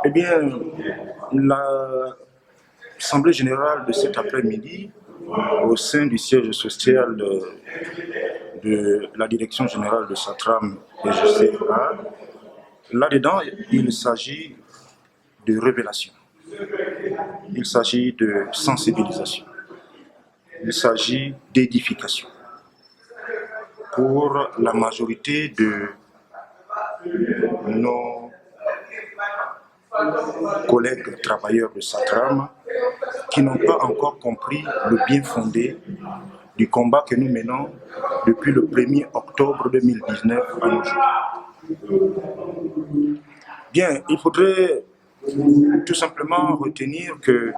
Eh bien, l'Assemblée générale de cet après-midi, au sein du siège social de la direction générale de Satram et GCA, là-dedans, il s'agit de révélation, il s'agit de sensibilisation, il s'agit d'édification pour la majorité de nos collègues travailleurs de Satram qui n'ont pas encore compris le bien fondé du combat que nous menons depuis le 1er octobre 2019 à nos jours. Bien, il faudrait tout simplement retenir que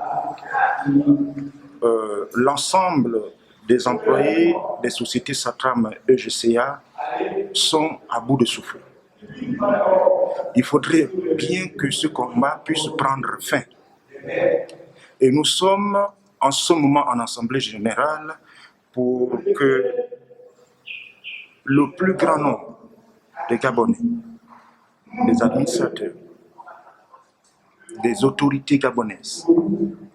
l'ensemble des employés des sociétés Satram EGCA sont à bout de souffle. Il faudrait bien que ce combat puisse prendre fin. Et nous sommes en ce moment en Assemblée générale pour que le plus grand nombre des Gabonais, des administrateurs, des autorités gabonaises,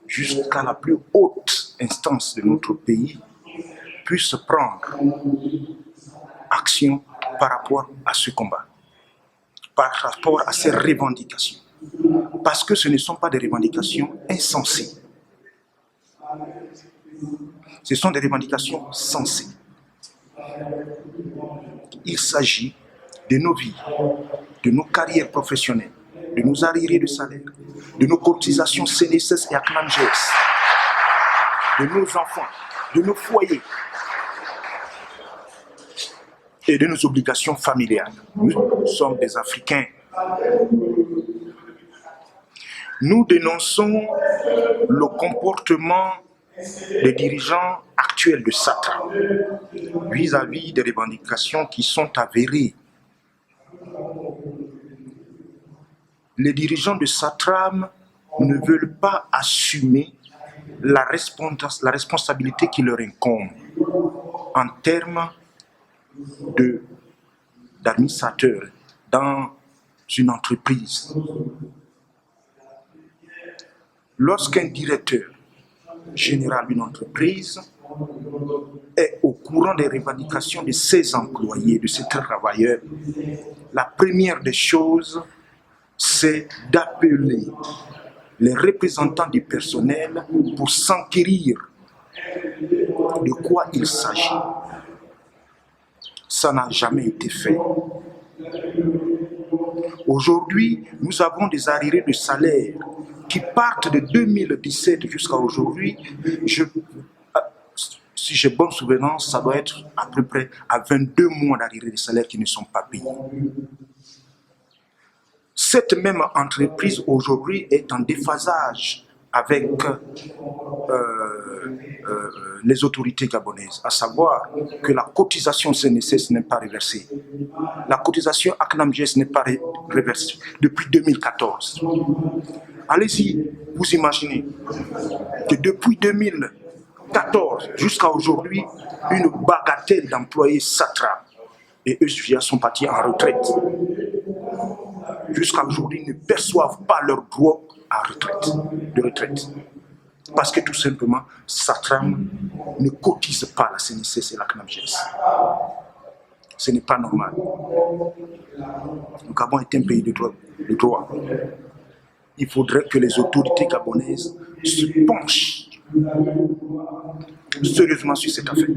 jusqu'à la plus haute instance de notre pays, puissent prendre action par rapport à ce combat, par rapport à ces revendications. Parce que ce ne sont pas des revendications insensées. Ce sont des revendications sensées. Il s'agit de nos vies, de nos carrières professionnelles, de nos arriérés de salaire, de nos cotisations CNSS et ACNAMGS, de nos enfants, de nos foyers et de nos obligations familiales. Nous sommes des Africains. Nous dénonçons le comportement des dirigeants actuels de Satram vis-à-vis des revendications qui sont avérées. Les dirigeants de Satram ne veulent pas assumer la responsabilité qui leur incombe en termes d'administrateurs dans une entreprise. Lorsqu'un directeur général d'une entreprise est au courant des revendications de ses employés, de ses travailleurs, la première des choses, c'est d'appeler les représentants du personnel pour s'enquérir de quoi il s'agit. Ça n'a jamais été fait. Aujourd'hui, nous avons des arriérés de salaire qui partent de 2017 jusqu'à aujourd'hui. Si j'ai bonne souvenance, ça doit être à peu près à 22 mois d'arriérés de salaire qui ne sont pas payés. Cette même entreprise aujourd'hui est en déphasage avec les autorités gabonaises, à savoir que la cotisation CNSS n'est pas reversée. La cotisation ACNAMGS n'est pas reversée depuis 2014. Allez-y, vous imaginez que depuis 2014 jusqu'à aujourd'hui, une bagatelle d'employés Satram et eux sont partis en retraite. Jusqu'à aujourd'hui, ils ne perçoivent pas leur droit de retraite. Parce que tout simplement, Satram ne cotise pas la CNSS et la CNAMGS. Ce n'est pas normal. Le Gabon est un pays de droit. Il faudrait que les autorités gabonaises se penchent sérieusement sur cette affaire.